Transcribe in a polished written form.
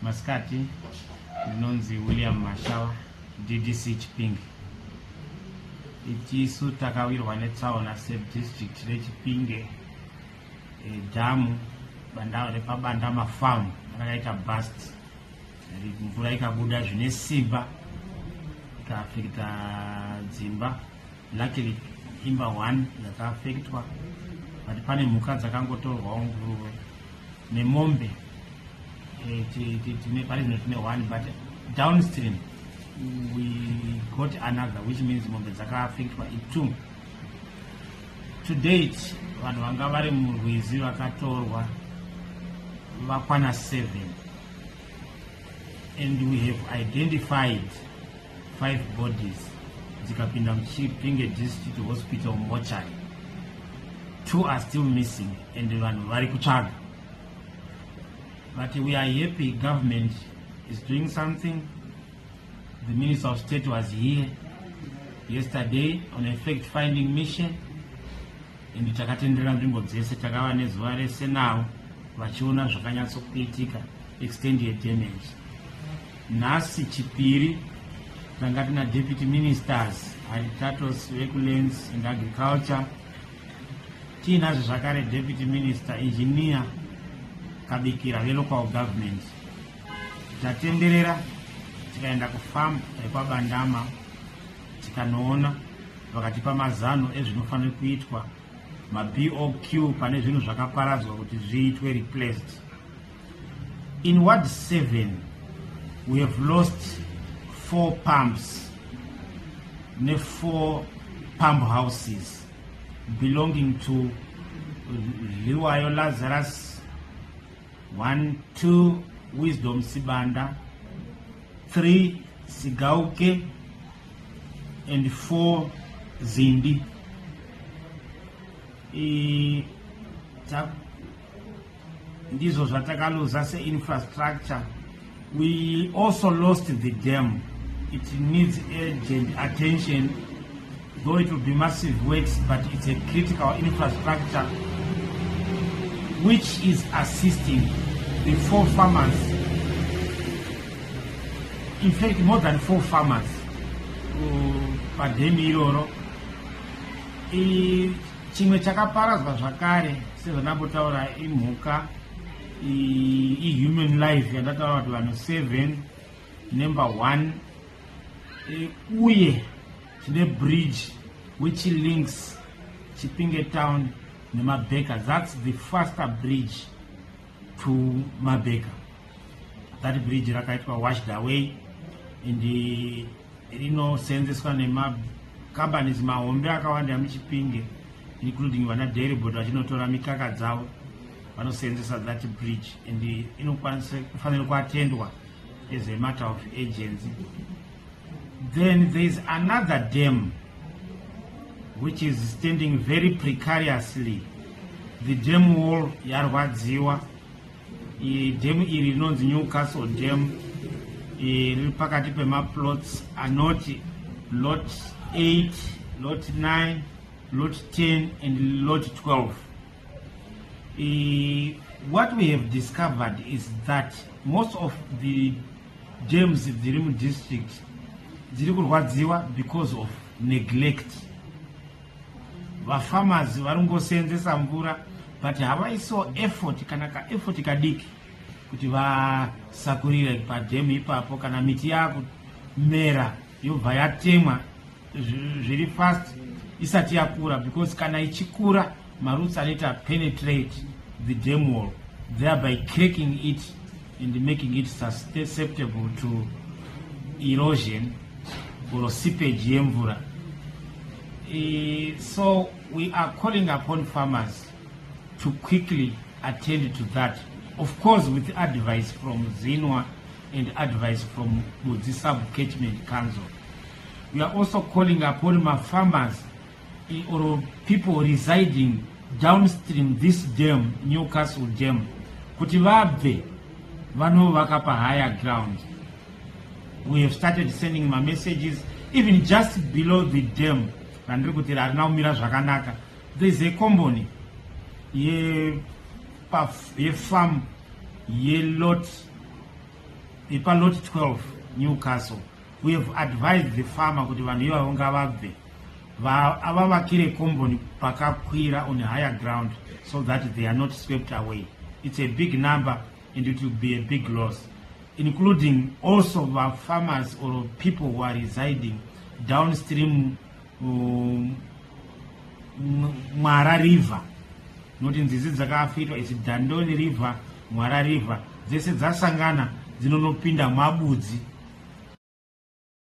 Maskati inonzi William Mashava DDC Chipinge. Ichisu takawirwa netsaona sub-district reChipinge dhamu bandao repabanda mafamu rakaita bust, mvura ikabuda zvine simba ikaafekta dzimba. Luckily imba 1 yakaafektwa, but pane mhuka dzakangotorwawo, nguruve nemombe. Pane zvino tine 1, but downstream we got another, which means mombe dzakaafektwa i2. To date vanhu vanga vari murwizi vakatorwa vakwana 7, and we have identified 5 bodies dzikapinda muChipinge district hospital mortuary. 2 are still missing and vanhu vari kutsvaga. But we are happy government is doing something. The Minister of State was here yesterday on a fact-finding mission, and takatendera nzvimbo dzese, takava nezuva rese nawo vachiona zvakanyatsokuitika, extended damage. Nhasi Chipiri tanga tina deputy ministers Haritatos Vekulens and Agriculture, tinazvo zvakare deputy minister engineer Kabikira velocal government. Tatenderera tikaenda kufarm rekwabandama tikanoona vakatipa mazano ezvinofanira kuitwa, maBOQ pane zvinhu zvakaparadzwa kuti zviitwe replaced. In Ward 7 we have lost 4 pumps ne 4 pump houses belonging to Liwayo Lazarus, 1, 2 Wisdom Sibanda, 3 Sigauke, and 4 Zindi. Ndizo zvatakaluza se-infrastructure. We also lost the dam. It needs urgent attention, though it will be massive works, but it's a critical infrastructure which is assisting the 4 farmers. In fact, more than 4 farmers. Pademi iroro. Chimwe chakaparadzwa zvakare sezvanambotaura imhuka, human life yandataura kuti vanhu 7, number 1, uye tine bridge which links Chipinge town neMabeka. That's the faster bridge to Mabeka. That bridge rakaitwa washed away, and rinosenzeswa nemacompanies mahombe akawanda emuChipinge, including vana dairy board vachinotora mikaka dzavo vanosenzesa that bridge, and inofanira kuatendwa as a matter of urgency. Then there is another dam which is standing very precariously. The dam wall yarwadziwa. Dam iri rinonzi Newcastle Dam riri pakati pemaplots anoti lot 8, lot 9, lot 10 and lot 12. What we have discovered is that most of the dams in the Rim district dziri kurwadziwa because of neglect. Vafarmers varungosenzesa mvura, but havaiso effort kana ka effort kadiki kuti vasakurire padhamu ipapo, kana miti yakumera yobva yatemwa zviri fast isati yakura, because kana ichikura maroots anoita penetrate the dam wall, thereby cracking it and making it susceptible to erosion or seepage yemvura. So we are calling upon farmers to quickly attend to that, of course with advice from Zinwa and advice from the Sub-Catchment Council. We are also calling upon my farmers or people residing downstream this dam, Newcastle Dam, kuti vabve vanovaka pa higher ground. We have started sending my messages even just below the dam. There is a company ye farm ye lot Lot 12 Newcastle, we have advised the farmer kuti vanhu ivavo ngavabve avavakire komboni pakakwira on higher ground so that they are not swept away. It's a big number and it will be a big loss, including also the farmers or people who are residing downstream Mwara River. Noti nzizi dzakafitwa Dandoni River, Mwara River, dzese dzasangana dzinonopinda mabudzi